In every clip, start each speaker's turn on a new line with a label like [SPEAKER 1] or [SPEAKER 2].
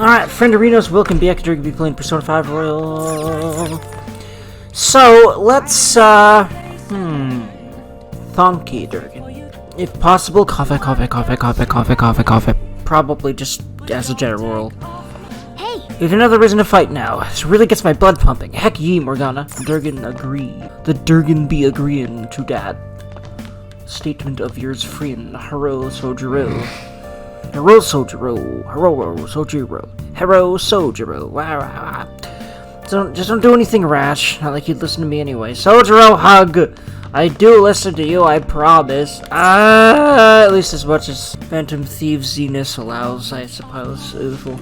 [SPEAKER 1] Alright, friendarinos, welcome back to Dergy, be playing Persona 5 Royal. So, let's, Thonky Dergy. If possible, coffee. Probably just as a general rule.
[SPEAKER 2] Hey!
[SPEAKER 1] We have another reason to fight now. This really gets my blood pumping. Heck ye, Morgana. Durgan agree. The Durgan be agreeing to that. Statement of yours, friend, Hero Sojiro. Wow. Just don't do anything rash. Not like you'd listen to me anyway. Sojiro, hug! I do listen to you, I promise. At least as much as Phantom Thievesiness allows, I suppose. Ooh.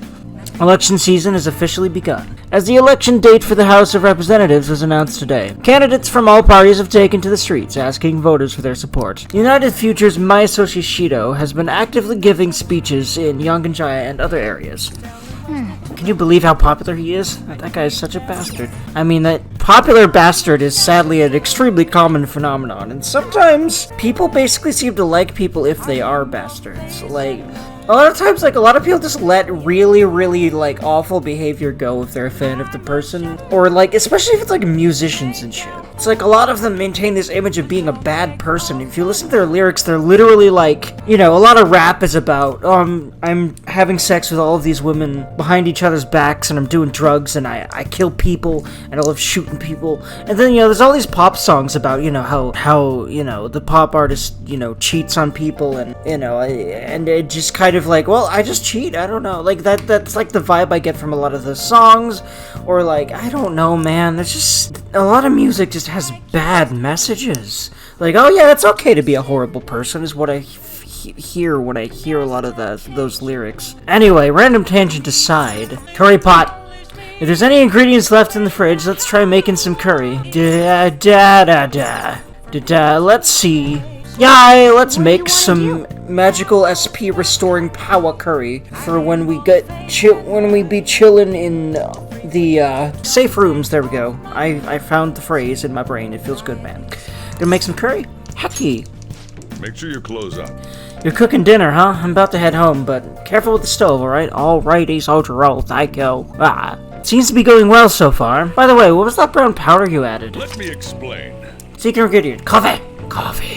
[SPEAKER 1] Election season has officially begun, as the election date for the House of Representatives was announced today. Candidates from all parties have taken to the streets, asking voters for their support. United Future's Masayoshi Shido has been actively giving speeches in Yonganjaya and other areas. Can you believe how popular he is? That guy is such a bastard. I mean, that popular bastard is sadly an extremely common phenomenon, and sometimes people basically seem to like people if they are bastards. Like, a lot of times, like, a lot of people just let really, like, awful behavior go if they're a fan of the person. Or, like, especially if it's, like, musicians and shit. It's like, a lot of them maintain this image of being a bad person. If you listen to their lyrics, they're literally, like, you know, a lot of rap is about, I'm having sex with all of these women behind each other's backs, and I'm doing drugs, and I kill people, and I love shooting people. And then, you know, there's all these pop songs about, you know, how you know, the pop artist, you know, cheats on people, and, you know, and it just kind of like, well, I just cheat, I don't know, like, that's like the vibe I get from a lot of the songs, or like, I don't know, man, there's just, a lot of music just has bad messages, like, oh yeah, it's okay to be a horrible person, is what I hear when I hear a lot of those lyrics. Anyway, random tangent aside, curry pot. If there's any ingredients left in the fridge, let's try making some curry. Let's see. Yay! Let's make some magical SP restoring power curry for when we be chillin' in the safe rooms. There we go. I found the phrase in my brain. It feels good, man. Gonna make some curry? Hecky.
[SPEAKER 3] Make sure you close up.
[SPEAKER 1] You're cooking dinner, huh? I'm about to head home, but careful with the stove, alright? Alrighty, soldier roll, thank you. Seems to be going well so far. By the way, what was that brown powder you added?
[SPEAKER 3] Let me explain.
[SPEAKER 1] Secret ingredient, coffee.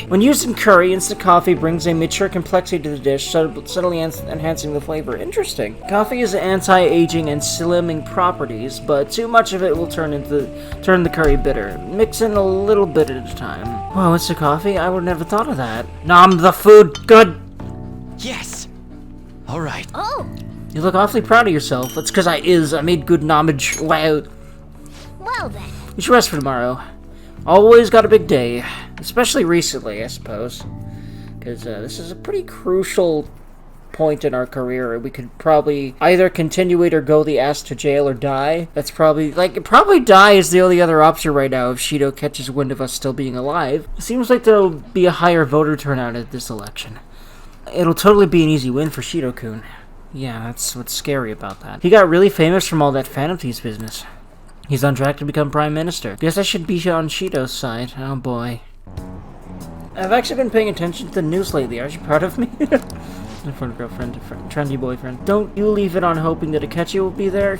[SPEAKER 1] When used in curry, instant coffee brings a mature complexity to the dish, subtly enhancing the flavor. Interesting. Coffee has anti-aging and slimming properties, but too much of it will turn the curry bitter. Mix in a little bit at a time. Wow, it's a coffee? I would never thought of that. Nom the food, good.
[SPEAKER 4] Yes. All right.
[SPEAKER 2] Oh.
[SPEAKER 1] You look awfully proud of yourself. That's because I made good knowledge. Wow.
[SPEAKER 2] Well then.
[SPEAKER 1] We should rest for tomorrow. Always got a big day. Especially recently, I suppose. Because this is a pretty crucial point in our career. We could probably either continue it or go the ass to jail or die. That's probably, like, probably die is the only other option right now if Shido catches wind of us still being alive. It seems like there'll be a higher voter turnout at this election. It'll totally be an easy win for Shido-kun. Yeah, that's what's scary about that. He got really famous from all that Phantom Thieves business. He's on track to become Prime Minister. Guess I should be on Shido's side. Oh boy. I've actually been paying attention to the news lately. Aren't you proud of me? Different girlfriend, trendy boyfriend. Don't you leave it on hoping that Akechi will be there?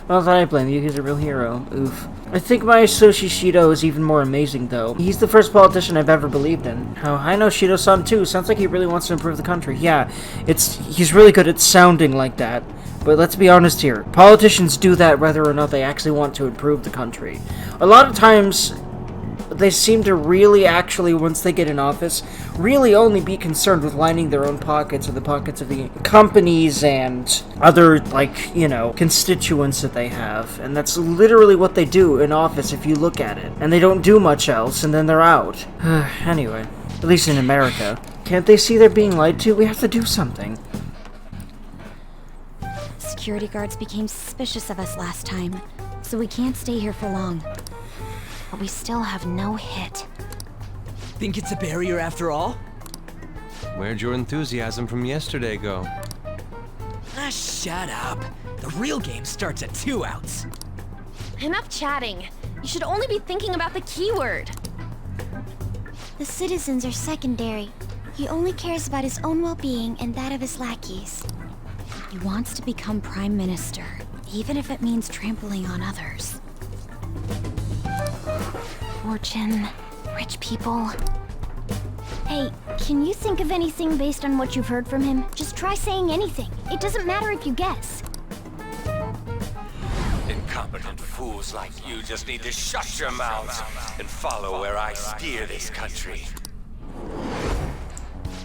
[SPEAKER 1] Well, then I blame you. He's a real hero. Oof. I think Masayoshi Shido is even more amazing, though. He's the first politician I've ever believed in. Oh, I know Shido-san, too. Sounds like he really wants to improve the country. Yeah, he's really good at sounding like that. But let's be honest here. Politicians do that whether or not they actually want to improve the country. A lot of times, they seem to really actually, once they get in office, really only be concerned with lining their own pockets or the pockets of the companies and other, like, you know, constituents that they have. And that's literally what they do in office if you look at it. And they don't do much else, and then they're out. Anyway, at least in America. Can't they see they're being lied to? We have to do something.
[SPEAKER 2] Security guards became suspicious of us last time, so we can't stay here for long. But we still have no hit.
[SPEAKER 4] Think it's a barrier after all?
[SPEAKER 5] Where'd your enthusiasm from yesterday go?
[SPEAKER 4] Ah, shut up. The real game starts at 2 outs.
[SPEAKER 6] Enough chatting. You should only be thinking about the keyword.
[SPEAKER 2] The citizens are secondary. He only cares about his own well-being and that of his lackeys. He wants to become Prime Minister, even if it means trampling on others. Fortune, rich people. Hey, can you think of anything based on what you've heard from him? Just try saying anything. It doesn't matter if you guess.
[SPEAKER 7] Incompetent fools like you just need to shut your mouths and follow where I steer this country.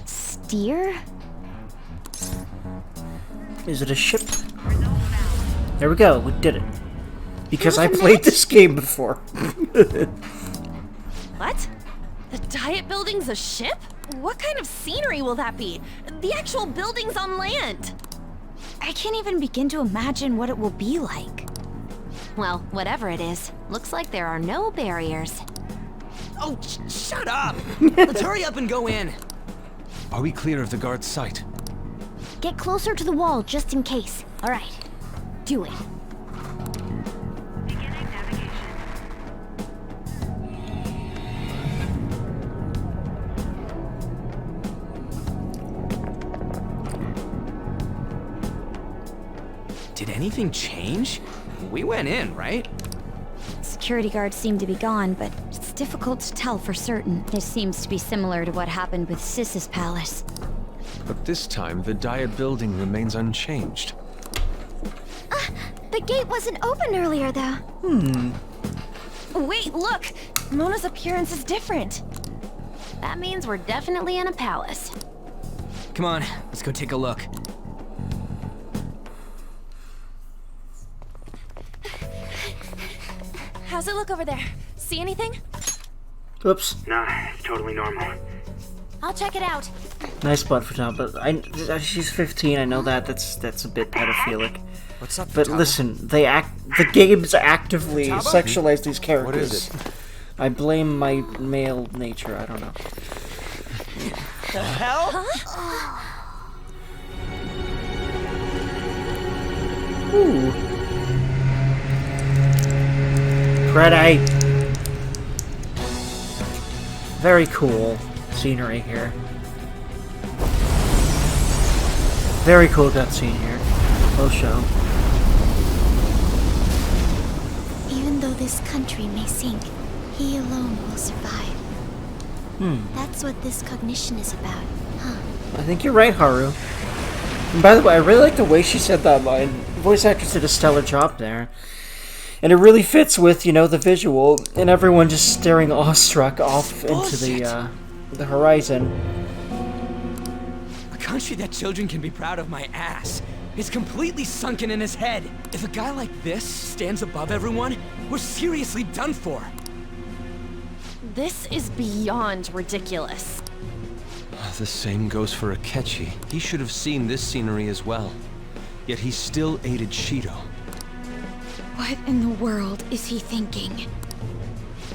[SPEAKER 2] Steer?
[SPEAKER 1] Is it a ship? There we go, we did it. Because
[SPEAKER 2] It
[SPEAKER 1] I
[SPEAKER 2] was a
[SPEAKER 1] played
[SPEAKER 2] match.
[SPEAKER 1] this game before.
[SPEAKER 6] What? The Diet Building's a ship? What kind of scenery will that be? The actual building's on land.
[SPEAKER 2] I can't even begin to imagine what it will be like.
[SPEAKER 6] Well, whatever it is, looks like there are no barriers.
[SPEAKER 4] Oh, shut up! Let's hurry up and go in.
[SPEAKER 5] Are we clear of the guard's sight?
[SPEAKER 2] Get closer to the wall just in case. All right, do it.
[SPEAKER 4] Did anything change? We went in, right?
[SPEAKER 2] Security guards seem to be gone, but it's difficult to tell for certain. This seems to be similar to what happened with Sis's palace.
[SPEAKER 5] But this time, the Diet building remains unchanged.
[SPEAKER 2] The gate wasn't open earlier, though.
[SPEAKER 6] Wait, look! Mona's appearance is different. That means we're definitely in a palace.
[SPEAKER 4] Come on, let's go take a look.
[SPEAKER 6] How's it look over there? See anything?
[SPEAKER 1] Oops.
[SPEAKER 8] Nah, it's totally normal.
[SPEAKER 6] I'll check it out.
[SPEAKER 1] Nice butt for Tom, but she's 15, I know that. That's a bit pedophilic.
[SPEAKER 5] What's up,
[SPEAKER 1] But
[SPEAKER 5] Futaba?
[SPEAKER 1] listen, the games actively sexualize these characters.
[SPEAKER 5] What is it?
[SPEAKER 1] I blame my male nature, I don't know.
[SPEAKER 4] The hell?
[SPEAKER 1] Ooh. Pretty. Very cool scenery here. Very cool cutscene here. We'll show.
[SPEAKER 2] Even though this country may sink, he alone will survive. That's what this cognition is about, huh?
[SPEAKER 1] I think you're right, Haru. And by the way, I really like the way she said that line. The voice actress did a stellar job there. And it really fits with, you know, the visual and everyone just staring awestruck off into the horizon.
[SPEAKER 4] A country that children can be proud of my ass is completely sunken in his head. If a guy like this stands above everyone, we're seriously done for.
[SPEAKER 6] This is beyond ridiculous.
[SPEAKER 5] The same goes for Akechi. He should have seen this scenery as well. Yet he still aided Shido.
[SPEAKER 2] What in the world is he thinking?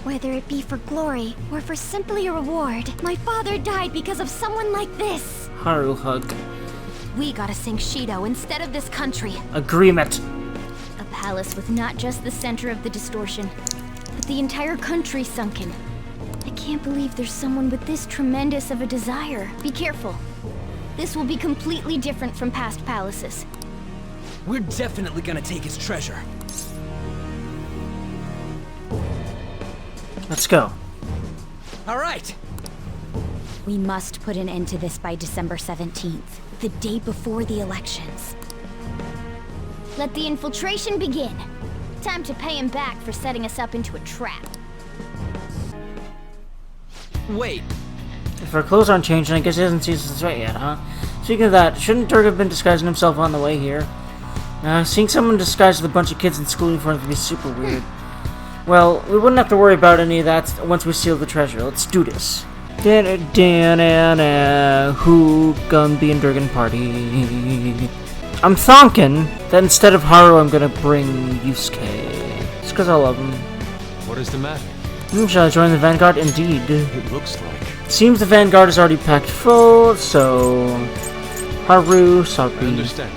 [SPEAKER 2] Whether it be for glory or for simply a reward, my father died because of someone like this.
[SPEAKER 1] Haru hug.
[SPEAKER 6] We gotta sink Shido instead of this country.
[SPEAKER 1] Agreement.
[SPEAKER 2] A palace with not just the center of the distortion, but the entire country sunken. I can't believe there's someone with this tremendous of a desire. Be careful. This will be completely different from past palaces.
[SPEAKER 4] We're definitely gonna take his treasure.
[SPEAKER 1] Let's go.
[SPEAKER 4] All right.
[SPEAKER 2] We must put an end to this by December 17th, the day before the elections. Let the infiltration begin. Time to pay him back for setting us up into a trap.
[SPEAKER 4] Wait.
[SPEAKER 1] If our clothes aren't changing, I guess he hasn't seen us right yet, huh? Speaking of that, shouldn't Dergy have been disguising himself on the way here? Seeing someone disguised with a bunch of kids in school uniforms would be super weird. Well, we wouldn't have to worry about any of that once we seal the treasure. Let's do this. Who gonna be in Durgan party? I'm thinking that instead of Haru, I'm gonna bring Yusuke. Just because I love him.
[SPEAKER 5] What is the matter?
[SPEAKER 1] Shall I join the Vanguard? Indeed.
[SPEAKER 5] It looks like.
[SPEAKER 1] Seems the Vanguard is already packed full, so... Haru, sorry.
[SPEAKER 5] I understand.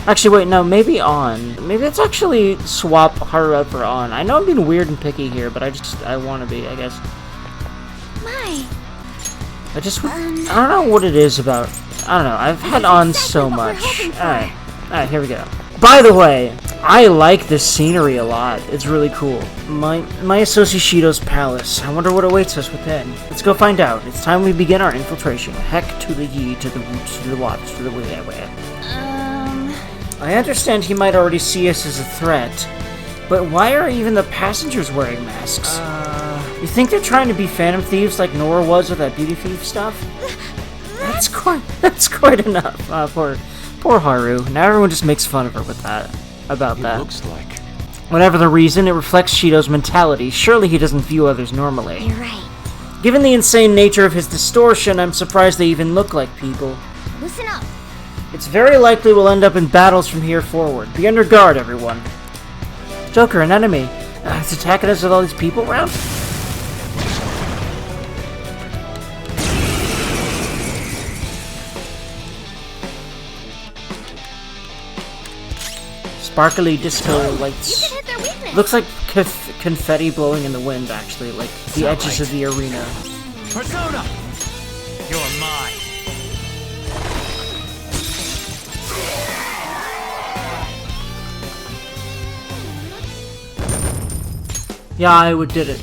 [SPEAKER 1] Actually, wait, no, maybe On. Maybe let's actually swap Haru out for On. I know I'm being weird and picky here, but I want to be, I guess.
[SPEAKER 2] My,
[SPEAKER 1] I don't know what it is about I don't know. I've had
[SPEAKER 2] That's
[SPEAKER 1] on
[SPEAKER 2] exactly
[SPEAKER 1] so
[SPEAKER 2] what we're
[SPEAKER 1] much.
[SPEAKER 2] hoping for.
[SPEAKER 1] Alright, here we go. By the way, I like this scenery a lot. It's really cool. My Association's palace. I wonder what awaits us within. Let's go find out. It's time we begin our infiltration. Heck to the ye, to the woots, to the watts, to the way. I understand he might already see us as a threat, but why are even the passengers wearing masks? You think they're trying to be phantom thieves like Nora was with that beauty thief stuff? That's quite enough. Poor Haru. Now everyone just makes fun of her with that. About that.
[SPEAKER 5] Looks like.
[SPEAKER 1] Whatever the reason, it reflects Shido's mentality. Surely he doesn't view others normally.
[SPEAKER 2] You're right.
[SPEAKER 1] Given the insane nature of his distortion, I'm surprised they even look like people.
[SPEAKER 2] Listen up.
[SPEAKER 1] It's very likely we'll end up in battles from here forward. Be under guard, everyone. Joker, an enemy. It's attacking us with all these people around? Sparkly disco lights.
[SPEAKER 2] You can hit their weakness.
[SPEAKER 1] Looks like confetti blowing in the wind, actually, like the edges of the arena.
[SPEAKER 4] Persona! You're mine.
[SPEAKER 1] Yeah, I did it.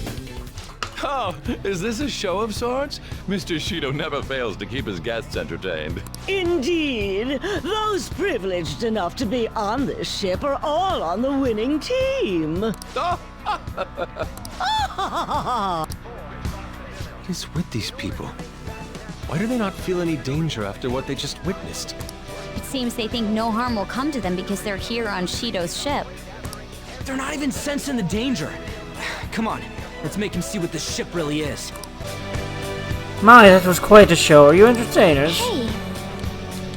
[SPEAKER 3] Oh, is this a show of sorts? Mr. Shido never fails to keep his guests entertained.
[SPEAKER 8] Indeed. Those privileged enough to be on this ship are all on the winning team.
[SPEAKER 5] What is with these people? Why do they not feel any danger after what they just witnessed?
[SPEAKER 2] It seems they think no harm will come to them because they're here on Shido's ship.
[SPEAKER 4] They're not even sensing the danger. Come on, let's make him see what this ship really is.
[SPEAKER 1] My, that was quite a show. Are you entertainers?
[SPEAKER 2] Hey,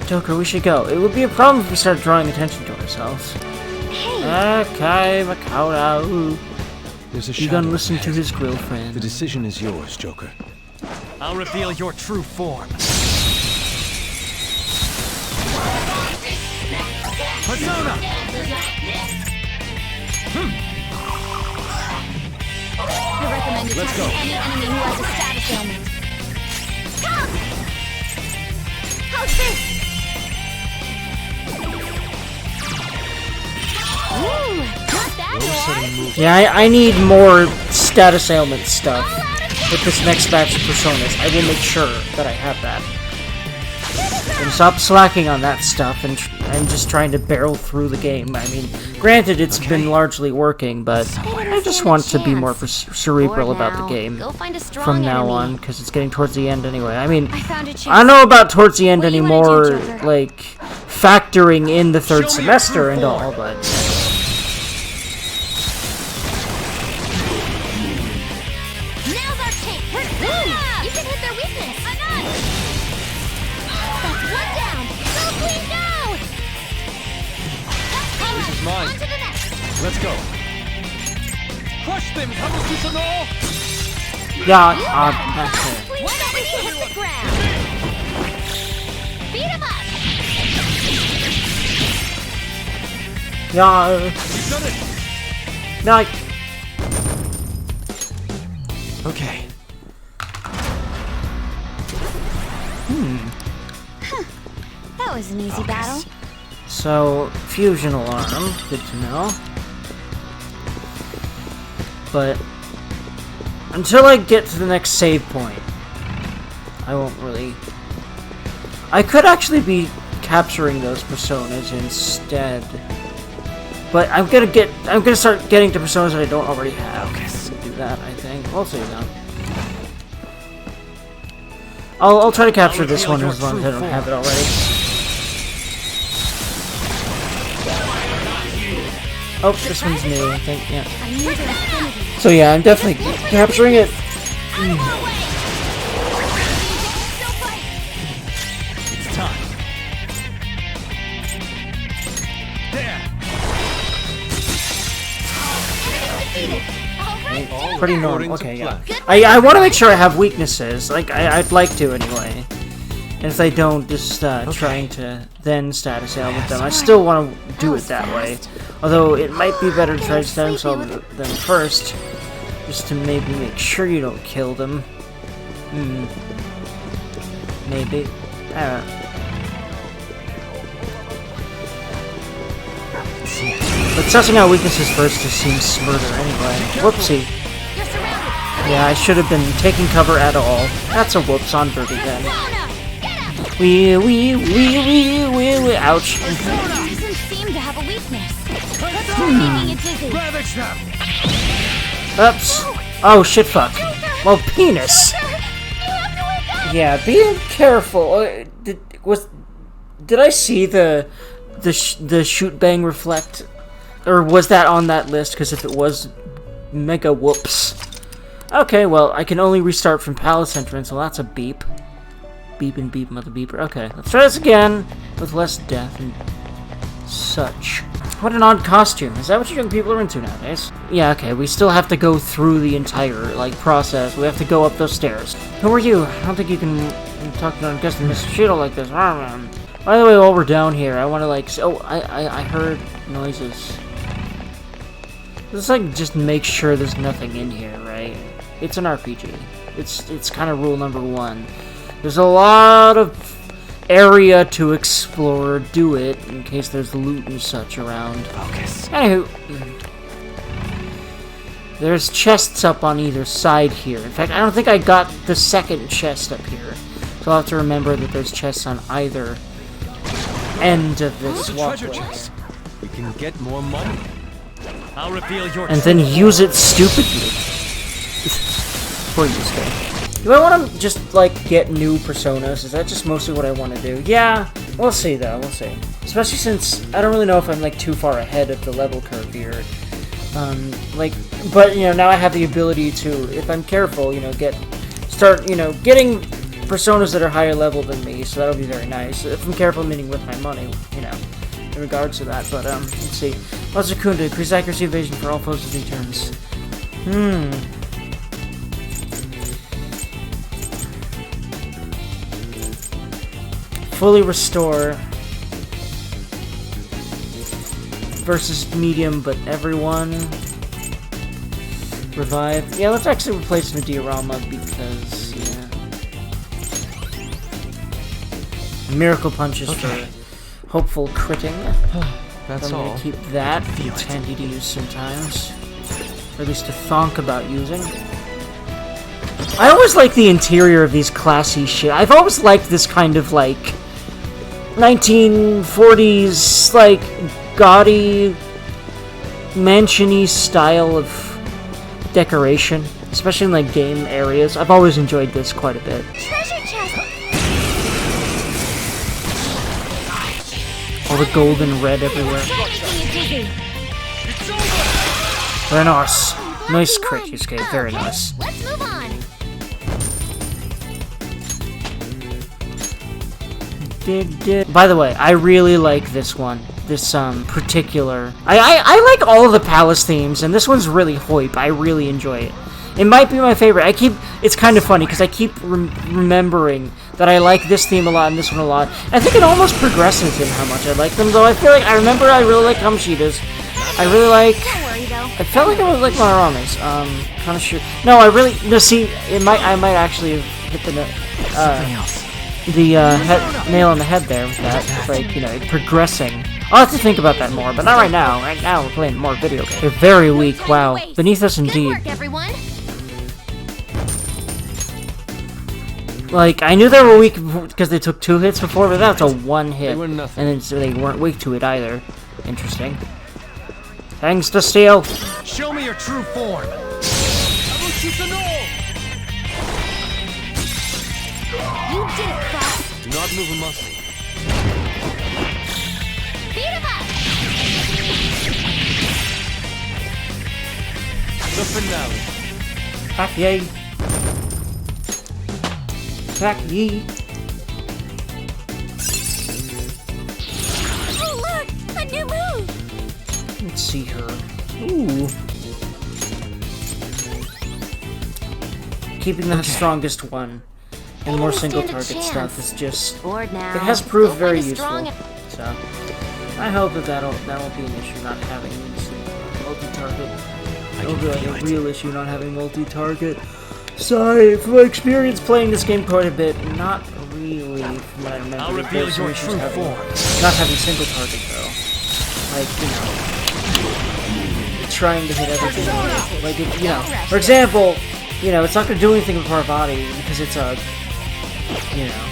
[SPEAKER 1] Joker, we should go. It would be a problem if we start drawing attention to ourselves.
[SPEAKER 2] hey.
[SPEAKER 1] Okay, Makoto.
[SPEAKER 5] There's a
[SPEAKER 1] You
[SPEAKER 5] shadow
[SPEAKER 1] gonna listen to
[SPEAKER 5] ahead.
[SPEAKER 1] his girlfriend.
[SPEAKER 5] The decision is yours, Joker.
[SPEAKER 4] I'll reveal your true form. Persona!
[SPEAKER 2] I recommend attacking any enemy who has a status ailment. Come! How's this? Ooh, not bad, Noir.
[SPEAKER 1] Yeah, I need more status ailment stuff with this next batch of personas. I will make sure that I have that. And stop slacking on that stuff and just trying to barrel through the game. I mean, granted, it's been largely working, but I just want to be more cerebral about the game
[SPEAKER 2] Go find a strong
[SPEAKER 1] from now
[SPEAKER 2] enemy.
[SPEAKER 1] on, because it's getting towards the end anyway. I mean,
[SPEAKER 2] I found a chance.
[SPEAKER 1] I don't know about towards the end
[SPEAKER 2] What do you wanna
[SPEAKER 1] anymore,
[SPEAKER 2] do, Joker?
[SPEAKER 1] like, factoring in the third semester and all, but...
[SPEAKER 2] Now's our chance. Persona! You can hit their weakness. That's one down. Go, Queen, go! This
[SPEAKER 4] is mine.
[SPEAKER 2] On to the next.
[SPEAKER 4] Let's go. Crush them, Kabukicho!
[SPEAKER 1] Yeah, that's it.
[SPEAKER 2] One enemy hit the ground. Beat him up.
[SPEAKER 1] Yeah,
[SPEAKER 4] You've done it!
[SPEAKER 1] no,
[SPEAKER 5] Okay.
[SPEAKER 2] That was an easy battle.
[SPEAKER 1] so, fusion alarm, good to know. But, until I get to the next save point, I won't really... I could actually be capturing those personas instead. But I'm gonna start getting to personas that I don't already have. To do that, I think. We'll see though. I'll try to capture this one as long as I don't have it already. Oh, this one's new, I think, yeah.
[SPEAKER 2] I need an affinity.
[SPEAKER 1] So yeah, I'm definitely capturing it.
[SPEAKER 2] Out of our way. Still fight.
[SPEAKER 4] It's time. There!
[SPEAKER 2] Defeated. All right.
[SPEAKER 1] Pretty
[SPEAKER 5] According
[SPEAKER 1] normal.
[SPEAKER 5] to
[SPEAKER 1] Okay, yeah.
[SPEAKER 5] plan.
[SPEAKER 1] I want to make sure I have weaknesses. Like, I'd like to anyway. And if they don't, just trying to then status ailment them. I still want to do it that way. Although it might be better to try to status ailment them first, just to maybe make sure you don't kill them. Maybe. I don't know. But sussing out weaknesses first just seems smarter anyway. Whoopsie.
[SPEAKER 2] You're surrounded.
[SPEAKER 1] Yeah, I should have been taking cover at all. That's a whoops on Dergy then. Wee. Ouch.
[SPEAKER 2] Doesn't seem to have a weakness. Making it dizzy.
[SPEAKER 1] Oops. Oh, shit, fuck. Well, penis. Yeah, be careful. Did I see the shoot bang reflect, or was that on that list? Because if it was, mega whoops. Okay, well I can only restart from palace entrance. Well, that's a beep. Beep and beep, mother beeper. Okay, let's try this again with less death and such. What an odd costume. Is that what you young people are into nowadays? Yeah, okay, we still have to go through the entire, process. We have to go up those stairs. Who are you? I don't think you can talk to Mr. Shido like this. By the way, while we're down here, I want to, I heard noises. Let's, just make sure there's nothing in here, right? It's an RPG. It's kind of rule number 1. There's a lot of area to explore. Do it in case there's loot and such around.
[SPEAKER 4] Focus.
[SPEAKER 1] Anywho, there's chests up on either side here. In fact, I don't think I got the second chest up here. So I'll have to remember that there's chests on either end of this
[SPEAKER 4] Treasure
[SPEAKER 1] walkway.
[SPEAKER 4] chest.
[SPEAKER 5] We can get more money.
[SPEAKER 4] I'll reveal your
[SPEAKER 1] And then use it stupidly. Poor use guy. Do I want to just, get new personas? Is that just mostly what I want to do? Yeah, we'll see, though. We'll see. Especially since I don't really know if I'm, too far ahead of the level curve here. But, now I have the ability to, if I'm careful, start getting personas that are higher level than me, so that'll be very nice. If I'm careful, meaning with my money, in regards to that. But, let's see. Mazakunda, increase accuracy evasion for all foes as he turns. Fully restore versus medium, but everyone revive. Yeah, let's actually replace the diorama because miracle punches for hopeful critting.
[SPEAKER 5] That's
[SPEAKER 1] I'm
[SPEAKER 5] all.
[SPEAKER 1] gonna keep that. It's handy to use sometimes, or at least to thonk about using. I always like the interior of these classy shit. I've always liked this kind of 1940s, gaudy, mansion-y style of decoration, especially in game areas. I've always enjoyed this quite a bit.
[SPEAKER 2] Treasure chest.
[SPEAKER 1] All the gold and red everywhere.
[SPEAKER 2] Try making it dizzy.
[SPEAKER 1] Very nice. Nice crit, Yusuke. Very nice.
[SPEAKER 2] Let's move on.
[SPEAKER 1] By the way, I really like this one. This particular. I like all of the palace themes, and this one's really hoip. I really enjoy it. It might be my favorite. It's kind of funny because I keep remembering that I like this theme a lot and this one a lot. I think it almost progresses in how much I like them, though. I feel like I really like Kamoshida's. I really like.
[SPEAKER 2] Don't worry though.
[SPEAKER 1] I felt like I would like Monarame's. Kind of sure. No, I really. No, see, I might actually have hit the nail on the head there with that. It's progressing. I'll have to think about that more, but not right now. Right now, we're playing more video games. They're very weak. Wow, beneath us
[SPEAKER 2] Good
[SPEAKER 1] indeed.
[SPEAKER 2] work, everyone.
[SPEAKER 1] I knew they were weak because they took 2 hits before, but that's a 1 hit.
[SPEAKER 5] They were nothing.
[SPEAKER 1] And then so they weren't weak to it either. Interesting. Thanks to Steel.
[SPEAKER 4] Show me your true form.
[SPEAKER 2] You did it, Fox.
[SPEAKER 5] Do not move a muscle.
[SPEAKER 2] Beat him up.
[SPEAKER 5] The finale.
[SPEAKER 1] Back yay. Back ye.
[SPEAKER 2] Oh look, a new move.
[SPEAKER 1] Let's see her. Ooh. Keeping the strongest one. And more single target stuff is just.
[SPEAKER 2] Bored now.
[SPEAKER 1] It has proved
[SPEAKER 2] Don't
[SPEAKER 1] very
[SPEAKER 2] find a
[SPEAKER 1] useful.
[SPEAKER 2] strong-
[SPEAKER 1] So I hope that won't be an issue not having multi-target. It'll be a real issue not having multi-target. Sorry, from my experience playing this game quite a bit, not really from what I remember.
[SPEAKER 4] I'll reveal
[SPEAKER 1] There's some
[SPEAKER 4] your
[SPEAKER 1] issues
[SPEAKER 4] true
[SPEAKER 1] having-
[SPEAKER 4] form.
[SPEAKER 1] Not having single target though. trying to hit everything. Like, you know, for example, you know, it's not gonna do anything with our body because it's a, you know.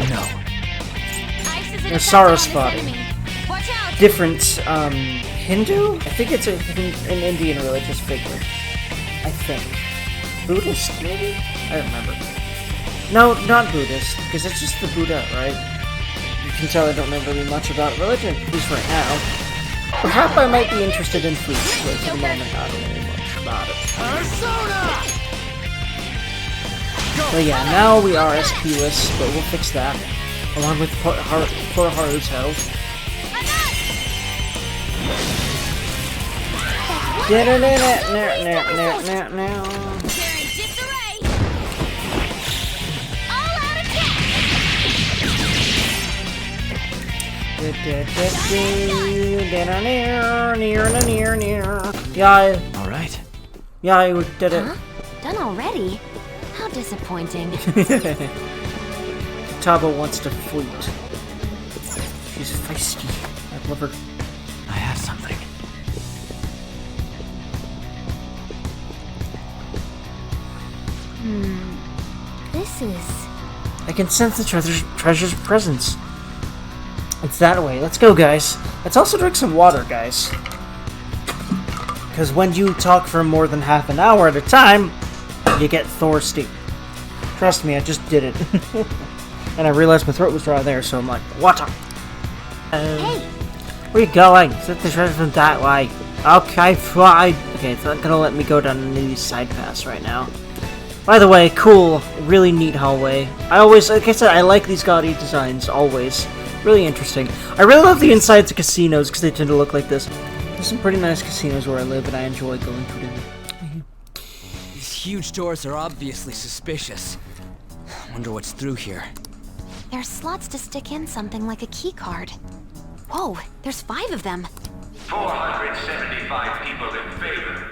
[SPEAKER 1] No. There's Saraswati. Different, Hindu? I think it's an Indian religious figure. I think. Buddhist, maybe? I don't remember. No, not Buddhist, because it's just the Buddha, right? You can tell I don't know really much about religion, at least right now. Perhaps I might be interested in food, but for the moment I don't know much about it. But yeah, now we are SP-less, but we'll fix that. Along with poor Haru's health. Yeah.
[SPEAKER 5] Alright.
[SPEAKER 1] Yeah, we did it.
[SPEAKER 2] Huh? Done already? How disappointing.
[SPEAKER 1] Tabo wants to fleet. She's feisty. I love her.
[SPEAKER 5] I have something.
[SPEAKER 2] This is...
[SPEAKER 1] I can sense the treasure's presence. It's that way. Let's go, guys. Let's also drink some water, guys. Because when you talk for more than half an hour at a time, you get thirsty. Trust me, I just did it. And I realized my throat was dry there, so I'm like, water.
[SPEAKER 2] Hey!
[SPEAKER 1] Where are you going? Set the treasure from that way. Okay, fine. Okay, it's not gonna let me go down any side paths right now. By the way, cool, really neat hallway. I always, like I said, I like these gaudy designs, always. Really interesting. I really love the insides of casinos, because they tend to look like this. There's some pretty nice casinos where I live, and I enjoy going to them.
[SPEAKER 4] These huge doors are obviously suspicious. Wonder what's through here.
[SPEAKER 2] There's slots to stick in something like a key card. Whoa, there's 5 of them.
[SPEAKER 7] 475 people in favor,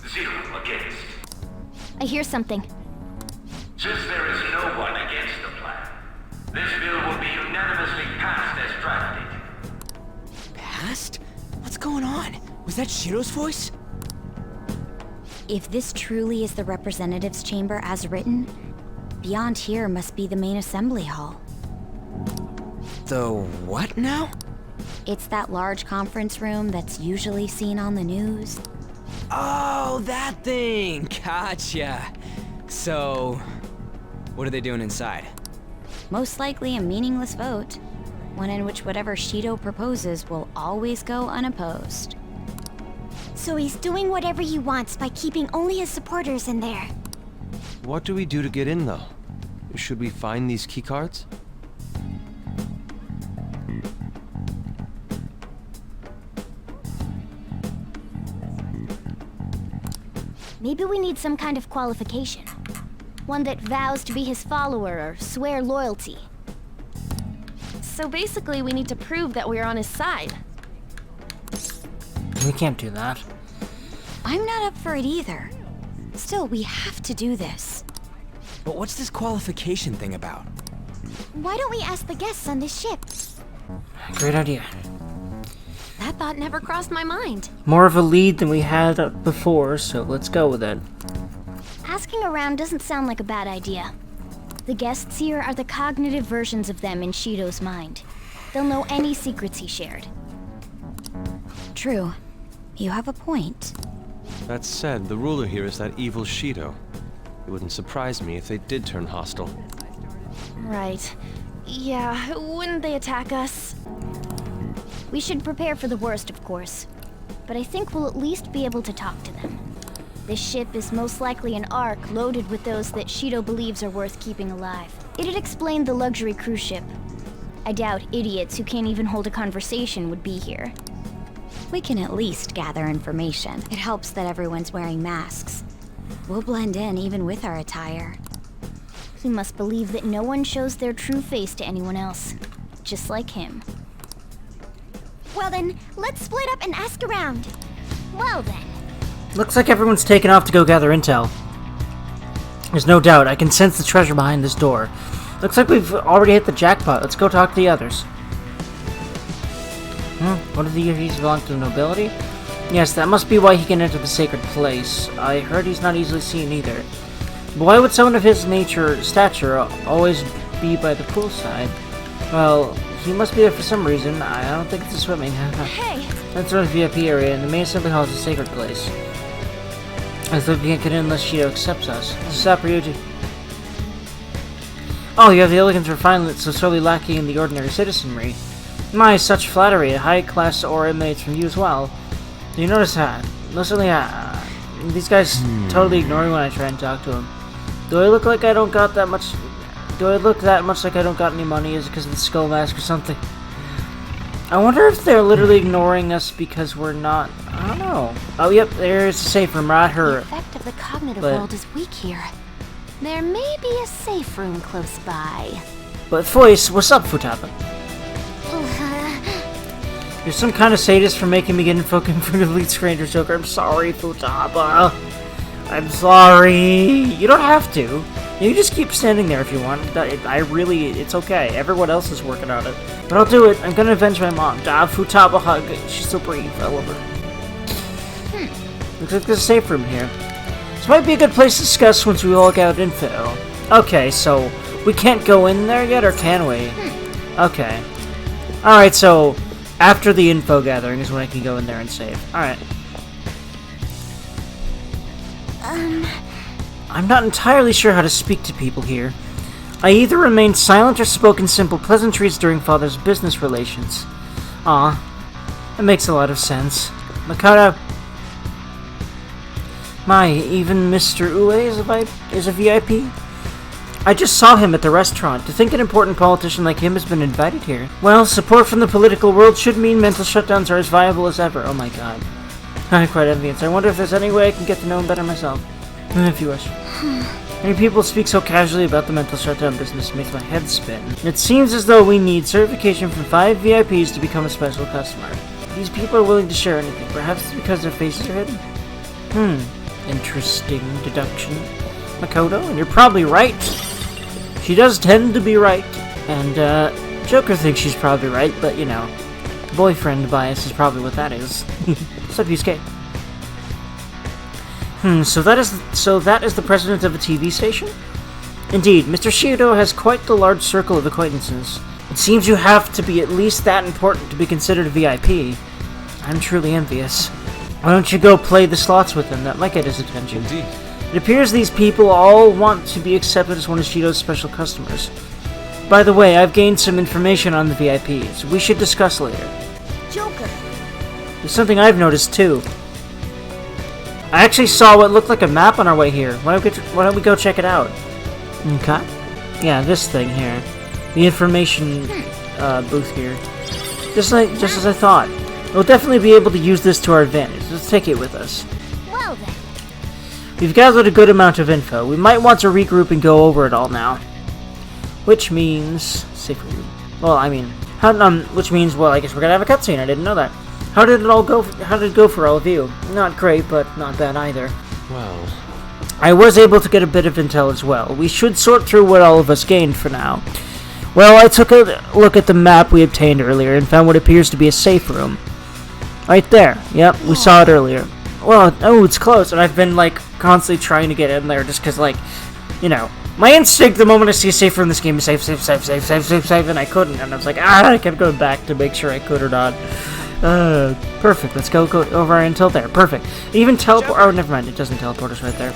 [SPEAKER 7] 0 against.
[SPEAKER 2] I hear something.
[SPEAKER 7] Since there is no one against the plan, this bill will be unanimously passed as drafted.
[SPEAKER 4] Passed? What's going on? Was that Shiro's voice?
[SPEAKER 2] If this truly is the representatives' chamber as written, beyond here must be the main assembly hall.
[SPEAKER 4] The what now?
[SPEAKER 2] It's that large conference room that's usually seen on the news.
[SPEAKER 4] Oh, that thing! Gotcha! So, what are they doing inside?
[SPEAKER 2] Most likely a meaningless vote. One in which whatever Shido proposes will always go unopposed. So he's doing whatever he wants by keeping only his supporters in there.
[SPEAKER 5] What do we do to get in, though? Should we find these keycards?
[SPEAKER 2] Maybe we need some kind of qualification. One that vows to be his follower or swear loyalty.
[SPEAKER 6] So basically, we need to prove that we're on his side.
[SPEAKER 1] We can't do that.
[SPEAKER 2] I'm not up for it either. Still, we have to do this.
[SPEAKER 4] But what's this qualification thing about?
[SPEAKER 2] Why don't we ask the guests on this ship?
[SPEAKER 1] Great idea.
[SPEAKER 6] That thought never crossed my mind.
[SPEAKER 1] More of a lead than we had before, so let's go with it.
[SPEAKER 2] Asking around doesn't sound like a bad idea. The guests here are the cognitive versions of them in Shido's mind. They'll know any secrets he shared. True. You have a point.
[SPEAKER 5] That said, the ruler here is that evil Shido. It wouldn't surprise me if they did turn hostile.
[SPEAKER 6] Right. Yeah, wouldn't they attack us?
[SPEAKER 2] We should prepare for the worst, of course. But I think we'll at least be able to talk to them. This ship is most likely an Ark loaded with those that Shido believes are worth keeping alive. It'd explain the luxury cruise ship. I doubt idiots who can't even hold a conversation would be here. We can at least gather information. It helps that everyone's wearing masks. We'll blend in even with our attire. He must believe that no one shows their true face to anyone else. Just like him. Well then, let's split up and ask around. Well then.
[SPEAKER 1] Looks like everyone's taken off to go gather intel. There's no doubt, I can sense the treasure behind this door. Looks like we've already hit the jackpot. Let's go talk to the others. What if the Yerhis belong to the nobility? Yes, that must be why he can enter the sacred place. I heard he's not easily seen either. But why would someone of his stature always be by the poolside? Well, he must be there for some reason. I don't think it's a swimming.
[SPEAKER 6] Hey!
[SPEAKER 1] That's the VIP area, and the main assembly hall is a sacred place. I thought we can't get in unless Shido accepts us. Stop, Ryuji. Oh, you have the elegance and refinement so sorely lacking in the ordinary citizenry. My, such flattery. A high-class aura emanates from you as well. Do you notice that? Mostly, these guys totally ignore me when I try and talk to them. Do I look like I don't got that much... Do I look that much like I don't got any money? Is it because of the skull mask or something? I wonder if they're literally ignoring us because we're not... I don't know. Oh, yep, there's a safe room right here.
[SPEAKER 2] The effect of the cognitive world is weak here. There may be a safe room close by.
[SPEAKER 1] But voice, what's up, Futaba? You're some kind of sadist for making me get in fucking for the lead stranger Joker. I'm sorry, Futaba. I'm sorry. You don't have to. You just keep standing there if you want. It's okay. Everyone else is working on it. But I'll do it. I'm gonna avenge my mom. Futaba hug. She's so brave. I love her. Looks like there's a safe room here. This might be a good place to discuss once we all get info. Okay, so we can't go in there yet, or can we? Okay. Alright, so after the info gathering is when I can go in there and save. Alright. I'm not entirely sure how to speak to people here. I either remained silent or spoke in simple pleasantries during Father's business relations. It makes a lot of sense. Makoto. My, even Mr. Ue is a VIP? I just saw him at the restaurant. To think an important politician like him has been invited here. Well, support from the political world should mean mental shutdowns are as viable as ever. Oh my god. I'm quite envious. I wonder if there's any way I can get to know him better myself. If you wish. Many people speak so casually about the mental shutdown business, it makes my head spin. It seems as though we need certification from 5 VIPs to become a special customer. These people are willing to share anything. Perhaps it's because their faces are hidden? Interesting deduction. Makoto, and you're probably right. She does tend to be right. And, Joker thinks she's probably right, but, you know, boyfriend bias is probably what that is. What's up, Yusuke? So that is the president of a TV station? Indeed, Mr. Shido has quite the large circle of acquaintances. It seems you have to be at least that important to be considered a VIP. I'm truly envious. Why don't you go play the slots with him? That might get his attention.
[SPEAKER 5] Indeed.
[SPEAKER 1] It appears these people all want to be accepted as one of Shido's special customers. By the way, I've gained some information on the VIPs. We should discuss later.
[SPEAKER 2] Joker!
[SPEAKER 1] There's something I've noticed, too. I actually saw what looked like a map on our way here. Why don't we go check it out? Okay. Yeah, this thing here. The information booth here. Just as I thought. We'll definitely be able to use this to our advantage. Let's take it with us.
[SPEAKER 2] Well then.
[SPEAKER 1] We've gathered a good amount of info. We might want to regroup and go over it all now. Which means... safe room. Well, I mean... which means, well, I guess we're gonna have a cutscene. I didn't know that. How did it all go? How did it go for all of you? Not great, but not bad either.
[SPEAKER 5] Well...
[SPEAKER 1] I was able to get a bit of intel as well. We should sort through what all of us gained for now. Well, I took a look at the map we obtained earlier and found what appears to be a safe room. Right there. Yep, we saw it earlier. Well, oh, it's close, and I've been, like, constantly trying to get in there just because, like, you know, my instinct the moment I see a safe room in this game is save, and I couldn't, and I was like, I kept going back to make sure I could or not. Perfect. Let's go over our intel there. Perfect. Even teleport. Oh, never mind. It doesn't teleport us right there.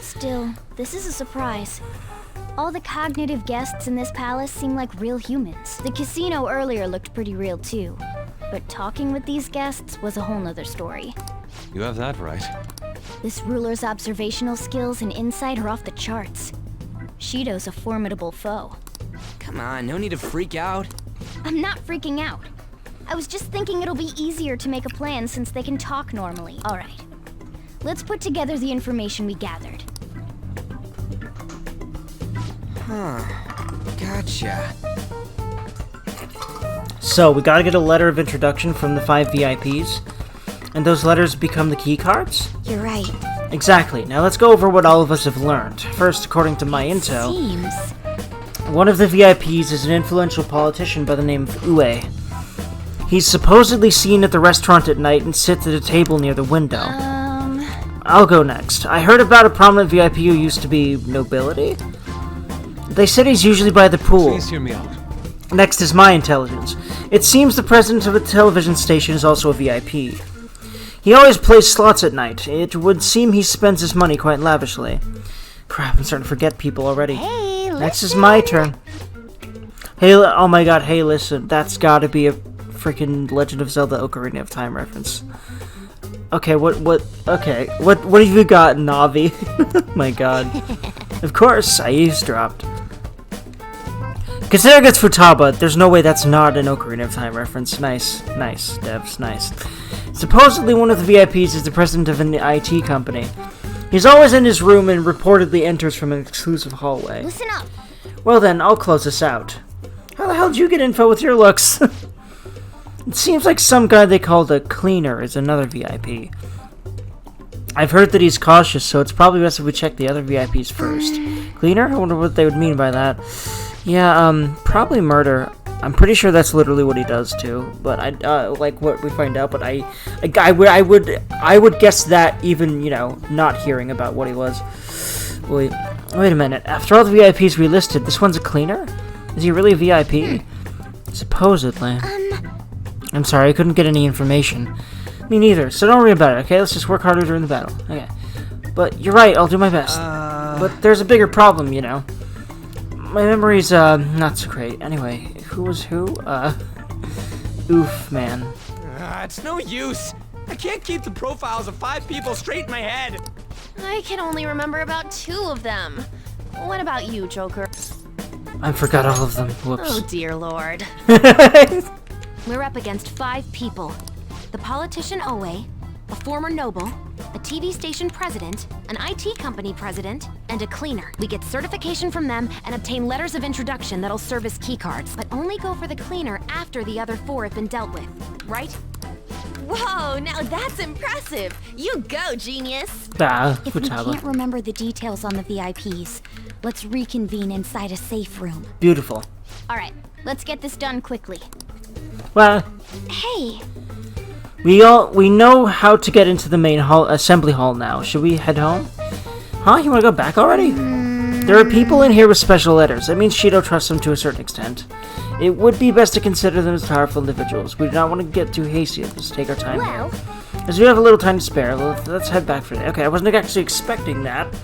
[SPEAKER 2] Still, this is a surprise. All the cognitive guests in this palace seem like real humans. The casino earlier looked pretty real too. But talking with these guests was a whole nother story.
[SPEAKER 5] You have that right.
[SPEAKER 2] This ruler's observational skills and insight are off the charts. Shido's a formidable foe.
[SPEAKER 4] Come on, no need to freak out.
[SPEAKER 2] I'm not freaking out. I was just thinking it'll be easier to make a plan since they can talk normally. Alright. Let's put together the information we gathered.
[SPEAKER 4] Huh. Gotcha.
[SPEAKER 1] So, we gotta get a letter of introduction from the 5 VIPs. And those letters become the key cards?
[SPEAKER 2] You're right.
[SPEAKER 1] Exactly. Now let's go over what all of us have learned. First, according to my intel...
[SPEAKER 2] Seems
[SPEAKER 1] One of the VIPs is an influential politician by the name of Ue. He's supposedly seen at the restaurant at night and sits at a table near the window. I'll go next. I heard about a prominent VIP who used to be nobility. They said he's usually by the pool.
[SPEAKER 5] Please hear me out.
[SPEAKER 1] Next is my intelligence. It seems the president of a television station is also a VIP. He always plays slots at night. It would seem he spends his money quite lavishly. Crap, I'm starting to forget people already.
[SPEAKER 2] Hey,
[SPEAKER 1] Next is my turn. Hey, oh my god, hey, listen. That's gotta be a freaking Legend of Zelda Ocarina of Time reference. Okay, what have you got, Navi? My god. Of course, I eavesdropped. Considering it's Futaba, there's no way that's not an Ocarina of Time reference. Nice, devs, nice. Supposedly one of the VIPs is the president of an IT company. He's always in his room and reportedly enters from an exclusive hallway.
[SPEAKER 2] Listen up.
[SPEAKER 1] Well then, I'll close this out. How the hell did you get info with your looks? It seems like some guy they called a cleaner is another VIP. I've heard that he's cautious, so it's probably best if we check the other VIPs first. Cleaner? I wonder what they would mean by that. Yeah, probably murder. I'm pretty sure that's literally what he does too. But I like what we find out. But I would guess that even, you know, not hearing about what he was. Wait a minute. After all the VIPs we listed, this one's a cleaner? Is he really a VIP? Supposedly. I'm sorry, I couldn't get any information. Me neither, so don't worry about it, okay? Let's just work harder during the battle. Okay. But you're right, I'll do my best. But there's a bigger problem, you know. My memory's, not so great. Anyway, who was who? Oof, man.
[SPEAKER 4] It's no use. I can't keep the profiles of 5 people straight in my head.
[SPEAKER 6] I can only remember about 2 of them. What about you, Joker?
[SPEAKER 1] I forgot all of them. Whoops.
[SPEAKER 6] Oh, dear lord.
[SPEAKER 2] We're up against 5 people. The politician Owe, a former noble, a TV station president, an IT company president, and a cleaner. We get certification from them and obtain letters of introduction that'll serve as keycards, but only go for the cleaner after the other 4 have been dealt with, right?
[SPEAKER 6] Whoa, now that's impressive. You go, genius.
[SPEAKER 2] If we can't remember the details on the VIPs, let's reconvene inside a safe room.
[SPEAKER 1] Beautiful.
[SPEAKER 2] All right, let's get this done quickly.
[SPEAKER 1] Well,
[SPEAKER 2] Hey,
[SPEAKER 1] we know how to get into the main assembly hall now. Should we head home? Huh? You want to go back already? There are people in here with special letters. That means Shido trusts them to a certain extent. It would be best to consider them as powerful individuals. We do not want to get too hasty. Let's take our time here. As we have a little time to spare, let's head back for that. Okay, I wasn't actually expecting that.